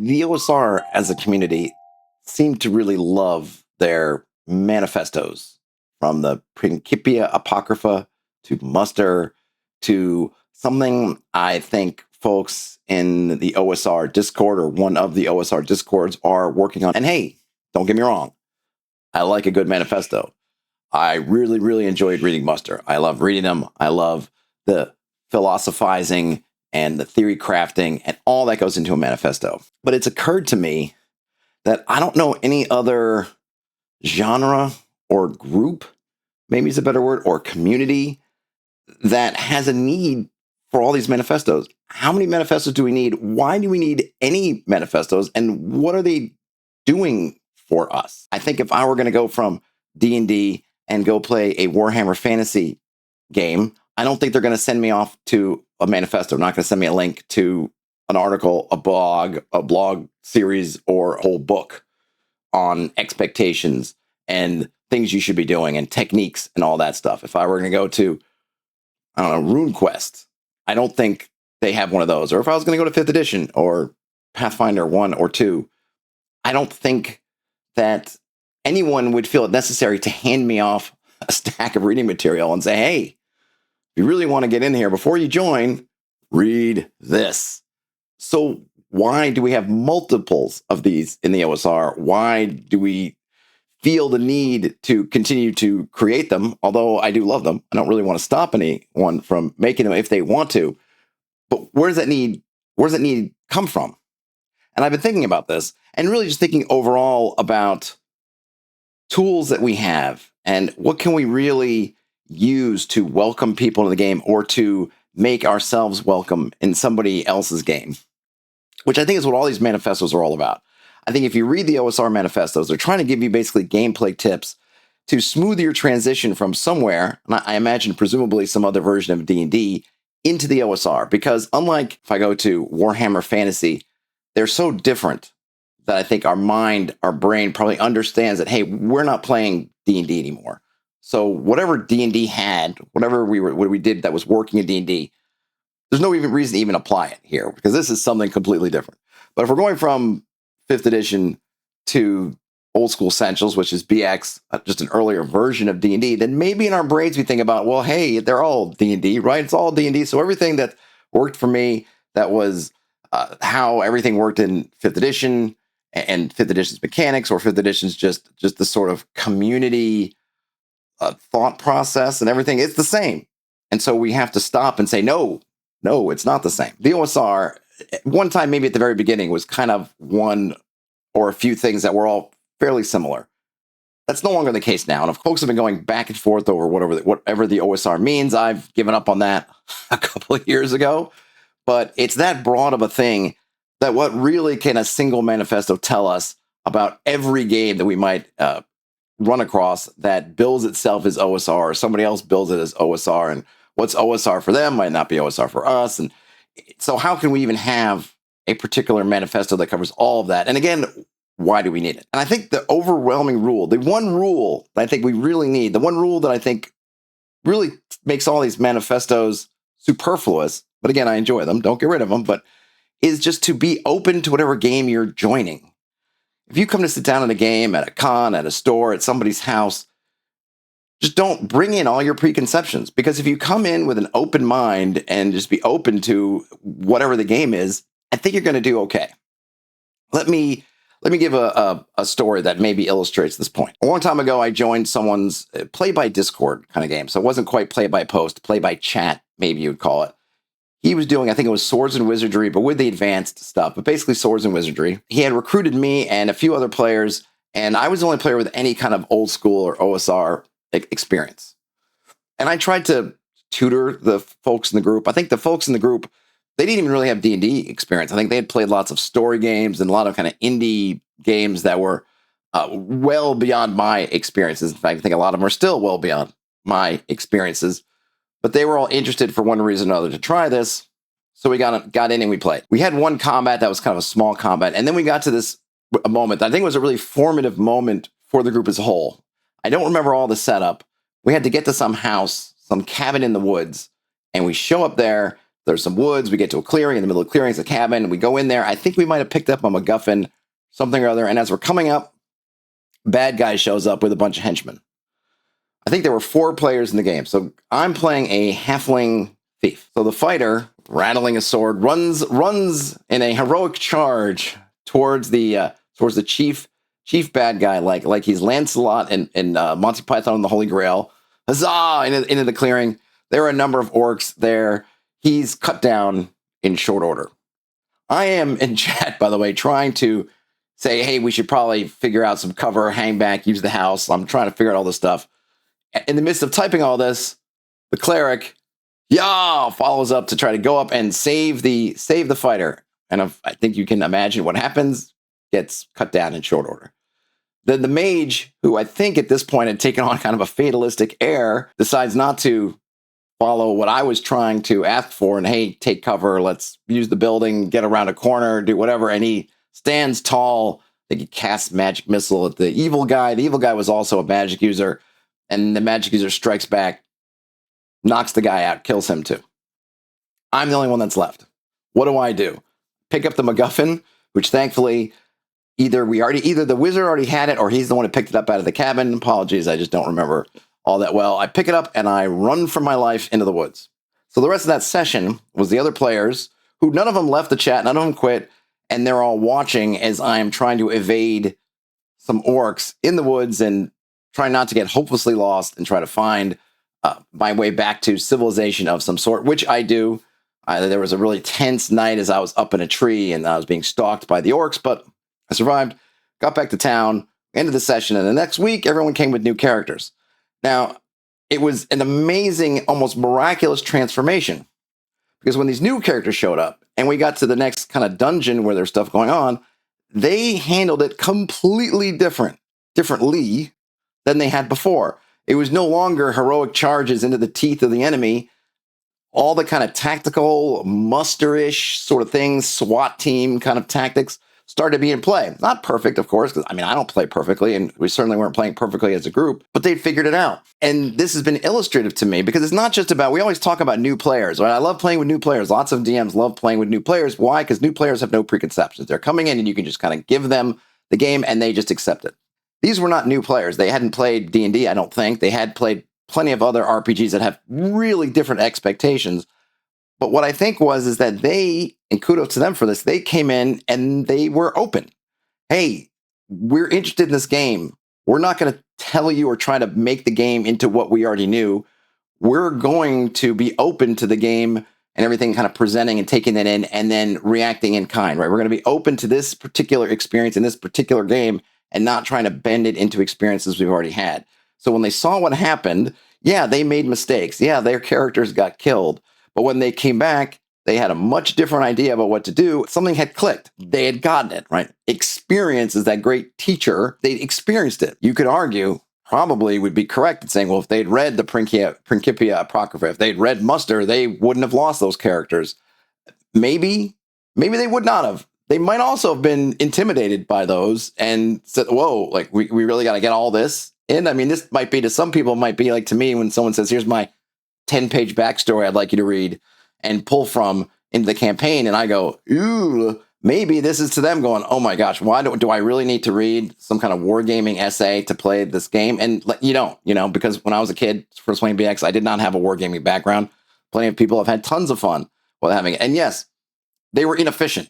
the OSR as a community seem to really love their manifestos, from the Principia Apocrypha to Muster to something I think folks in the OSR Discord or one of the OSR Discords are working on. And hey, don't get me wrong, I like a good manifesto. I really, really enjoyed reading Muster. I love reading them. I love the philosophizing and the theory crafting and all that goes into a manifesto. But it's occurred to me that I don't know any other genre or group, maybe is a better word, or community that has a need for all these manifestos. How many manifestos do we need? Why do we need any manifestos? And what are they doing for us? I think if I were going to go from D&D and go play a Warhammer Fantasy game, I don't think they're going to send me off to a manifesto. They're not going to send me a link to an article, a blog series, or a whole book on expectations and things you should be doing and techniques and all that stuff. If I were going to go to, I don't know, RuneQuest, I don't think they have one of those. Or if I was going to go to 5th edition or Pathfinder 1 or 2, I don't think that anyone would feel it necessary to hand me off a stack of reading material and say, hey, if you really want to get in here before you join, read this. So why do we have multiples of these in the OSR? Why do we feel the need to continue to create them? Although I do love them. I don't really want to stop anyone from making them if they want to. But where does that need come from? And I've been thinking about this and really just thinking overall about tools that we have and what can we really use to welcome people to the game or to make ourselves welcome in somebody else's game, which I think is what all these manifestos are all about. I think if you read the OSR manifestos, they're trying to give you basically gameplay tips to smooth your transition from somewhere, and I imagine presumably some other version of D&D, into the OSR. Because unlike if I go to Warhammer Fantasy, they're so different that I think our mind, our brain probably understands that, hey, we're not playing D&D anymore. So whatever D&D had, what we did that was working in D&D, there's no even reason to even apply it here because this is something completely different. But if we're going from 5th edition to old school essentials, which is BX, just an earlier version of D&D, then maybe in our brains we think about, well, hey, they're all D&D, right? It's all D&D. So everything that worked for me, that was how everything worked in 5th edition and 5th edition's mechanics, or 5th edition's just the sort of community thought process and everything, it's the same. And so we have to stop and say, no, it's not the same. The OSR, one time maybe at the very beginning, was kind of one or a few things that were all fairly similar. That's no longer the case now. And if folks have been going back and forth over whatever the OSR means, I've given up on that a couple of years ago. But it's that broad of a thing that what really can a single manifesto tell us about every game that we might run across that bills itself as OSR, or somebody else bills it as OSR, and what's OSR for them might not be OSR for us. And so how can we even have a particular manifesto that covers all of that? And again, why do we need it? And I think the overwhelming rule, the one rule that I think we really need, the one rule that I think really makes all these manifestos superfluous, but again, I enjoy them, don't get rid of them, but is just to be open to whatever game you're joining. If you come to sit down in a game, at a con, at a store, at somebody's house, just don't bring in all your preconceptions. Because if you come in with an open mind and just be open to whatever the game is, I think you're going to do okay. Let me give a story that maybe illustrates this point. A long time ago, I joined someone's play by Discord kind of game. So it wasn't quite play by post, play by chat, maybe you would call it. He was doing, I think it was Swords and Wizardry, but with the advanced stuff, but basically Swords and Wizardry. He had recruited me and a few other players, and I was the only player with any kind of old school or OSR experience. And I tried to tutor the folks in the group. I think the folks in the group, they didn't even really have D&D experience. I think they had played lots of story games and a lot of kind of indie games that were well beyond my experiences. In fact, I think a lot of them are still well beyond my experiences. But they were all interested for one reason or another to try this. So we got in and we played. We had one combat that was kind of a small combat. And then we got to this moment that I think was a really formative moment for the group as a whole. I don't remember all the setup. We had to get to some house, some cabin in the woods. And we show up there. There's some woods. We get to a clearing. In the middle of the clearing is a cabin. We go in there. I think we might have picked up a MacGuffin, something or other. And as we're coming up, bad guy shows up with a bunch of henchmen. I think there were 4 players in the game. So I'm playing a halfling thief. So the fighter, rattling a sword, runs in a heroic charge towards the chief bad guy, like he's Lancelot in Monty Python and the Holy Grail. Huzzah! Into the clearing. There are a number of orcs there. He's cut down in short order. I am in chat, by the way, trying to say, hey, we should probably figure out some cover, hang back, use the house. I'm trying to figure out all this stuff. In the midst of typing all this, the cleric, follows up to try to go up and save the fighter. And I think you can imagine what happens, gets cut down in short order. Then the mage, who I think at this point had taken on kind of a fatalistic air, decides not to follow what I was trying to ask for. And hey, take cover. Let's use the building, get around a corner, do whatever. And he stands tall. I think he casts magic missile at the evil guy. The evil guy was also a magic user. And the magic user strikes back, knocks the guy out, kills him too. I'm the only one that's left. What do? Pick up the MacGuffin, which thankfully either the wizard already had it or he's the one who picked it up out of the cabin. Apologies, I just don't remember all that well. I pick it up and I run for my life into the woods. So the rest of that session was the other players who none of them left the chat, none of them quit, and they're all watching as I am trying to evade some orcs in the woods and try not to get hopelessly lost and try to find my way back to civilization of some sort, which I do. There was a really tense night as I was up in a tree and I was being stalked by the orcs, but I survived, got back to town, ended the session, and the next week, everyone came with new characters. Now, it was an amazing, almost miraculous transformation, because when these new characters showed up and we got to the next kind of dungeon where there's stuff going on, they handled it completely differently than they had before. It was no longer heroic charges into the teeth of the enemy. All the kind of tactical, muster-ish sort of things, SWAT team kind of tactics started to be in play. Not perfect, of course, because I don't play perfectly, and we certainly weren't playing perfectly as a group, but they'd figured it out. And this has been illustrative to me because it's not just about, we always talk about new players, right? I love playing with new players. Lots of DMs love playing with new players. Why? Because new players have no preconceptions. They're coming in and you can just kind of give them the game and they just accept it. These were not new players. They hadn't played D&D, I don't think. They had played plenty of other RPGs that have really different expectations. But what I think is that they, and kudos to them for this, they came in and they were open. Hey, we're interested in this game. We're not going to tell you or try to make the game into what we already knew. We're going to be open to the game and everything, kind of presenting and taking it in and then reacting in kind, right? We're going to be open to this particular experience in this particular game and not trying to bend it into experiences we've already had. So when they saw what happened, yeah, they made mistakes. Yeah, their characters got killed. But when they came back, they had a much different idea about what to do. Something had clicked. They had gotten it, right? Experience is that great teacher. They'd experienced it. You could argue, probably would be correct in saying, well, if they'd read the Principia Apocrypha, if they'd read Muster, they wouldn't have lost those characters. Maybe they would not have. They might also have been intimidated by those and said, whoa, like we really got to get all this in. I mean, this might be to some people, might be like to me when someone says, here's my 10-page backstory I'd like you to read and pull from into the campaign. And I go, ooh, maybe this is to them going, oh my gosh, why do I really need to read some kind of wargaming essay to play this game? And you don't, because when I was a kid, first playing BX, I did not have a wargaming background. Plenty of people have had tons of fun while having it. And yes, they were inefficient.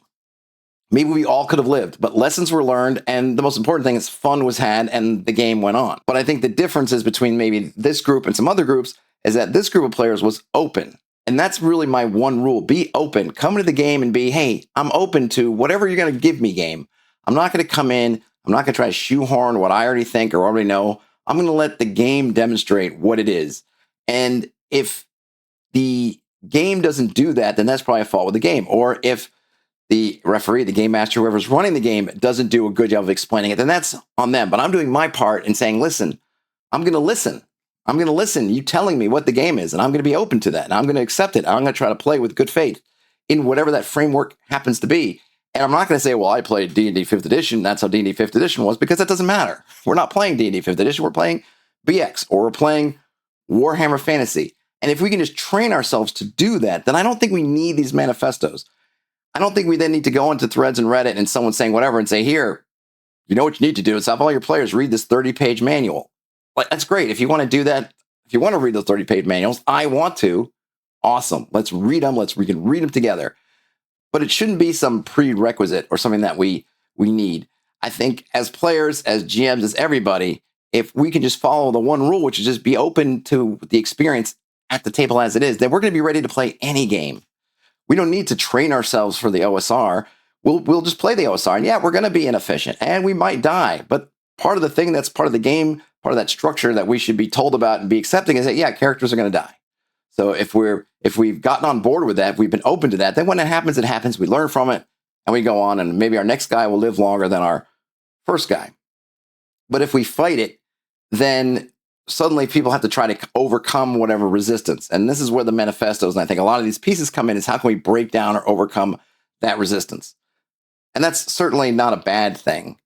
Maybe we all could have lived, but lessons were learned. And the most important thing is fun was had and the game went on. But I think the difference is between maybe this group and some other groups is that this group of players was open. And that's really my one rule. Be open. Come into the game and be, hey, I'm open to whatever you're going to give me, game. I'm not going to come in. I'm not going to try to shoehorn what I already think or already know. I'm going to let the game demonstrate what it is. And if the game doesn't do that, then that's probably a fault with the game. Or if the referee, the game master, whoever's running the game doesn't do a good job of explaining it, then that's on them. But I'm doing my part in saying, listen, I'm going to listen. I'm going to listen, you telling me what the game is, and I'm going to be open to that, and I'm going to accept it. I'm going to try to play with good faith in whatever that framework happens to be. And I'm not going to say, well, I played D&D 5th edition, that's how D&D 5th edition was, because that doesn't matter. We're not playing D&D 5th edition, we're playing BX, or we're playing Warhammer Fantasy. And if we can just train ourselves to do that, then I don't think we need these manifestos. I don't think we then need to go into threads and Reddit and someone saying whatever and say, here, you know what you need to do is have all your players read this 30-page manual. Like, that's great. If you want to do that, if you want to read those 30-page manuals, I want to. Awesome. Let's read them. We can read them together. But it shouldn't be some prerequisite or something that we need. I think as players, as GMs, as everybody, if we can just follow the one rule, which is just be open to the experience at the table as it is, then we're going to be ready to play any game. We don't need to train ourselves for the OSR. We'll just play the OSR. And yeah, we're going to be inefficient and we might die. But part of the thing that's part of the game, part of that structure that we should be told about and be accepting is that, yeah, characters are going to die. So if we've gotten on board with that, if we've been open to that, then when it happens, it happens. We learn from it and we go on, and maybe our next guy will live longer than our first guy. But if we fight it, then suddenly people have to try to overcome whatever resistance. And this is where the manifestos, and I think a lot of these pieces come in, is how can we break down or overcome that resistance? And that's certainly not a bad thing.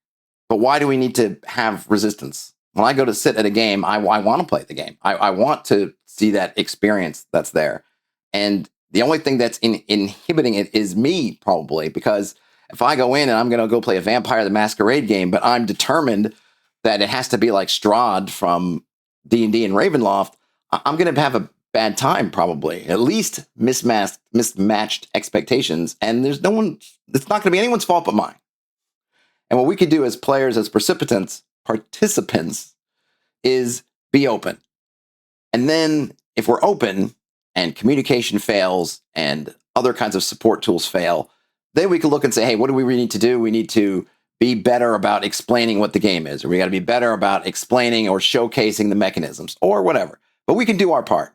But why do we need to have resistance? When I go to sit at a game, I want to play the game. I want to see that experience that's there. And the only thing that's inhibiting it is me, probably, because if I go in and I'm going to go play a Vampire the Masquerade game, but I'm determined that it has to be like Strahd from D&D and Ravenloft, I'm going to have a bad time, probably. At least mismatched expectations. And there's no one, it's not going to be anyone's fault but mine. And what we could do as players, as participants, is be open. And then if we're open and communication fails and other kinds of support tools fail, then we can look and say, hey, what do we really need to do? We need to be better about explaining what the game is, or we got to be better about explaining or showcasing the mechanisms or whatever. But we can do our part.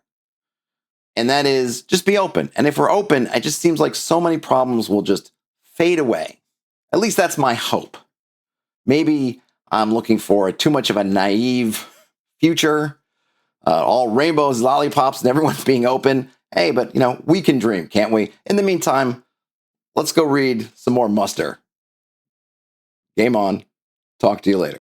And that is just be open. And if we're open, it just seems like so many problems will just fade away. At least that's my hope. Maybe I'm looking for too much of a naive future, all rainbows, lollipops, and everyone's being open. Hey, but we can dream, can't we? In the meantime, let's go read some more Muster. Game on. Talk to you later.